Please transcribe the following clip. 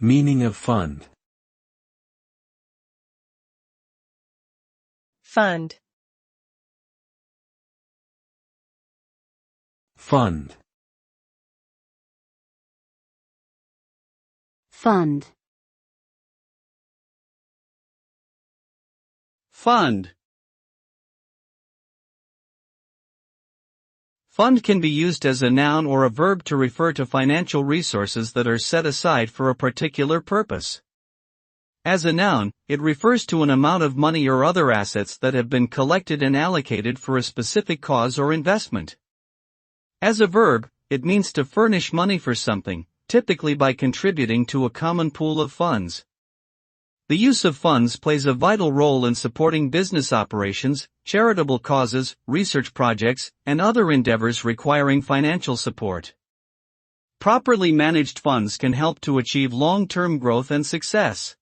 Meaning of fund. Fund. Fund. Fund. Fund. Fund can be used as a noun or a verb to refer to financial resources that are set aside for a particular purpose. As a noun, it refers to an amount of money or other assets that have been collected and allocated for a specific cause or investment. As a verb, it means to furnish money for something, typically by contributing to a common pool of funds. The use of funds plays a vital role in supporting business operations, charitable causes, research projects, and other endeavors requiring financial support. Properly managed funds can help to achieve long-term growth and success.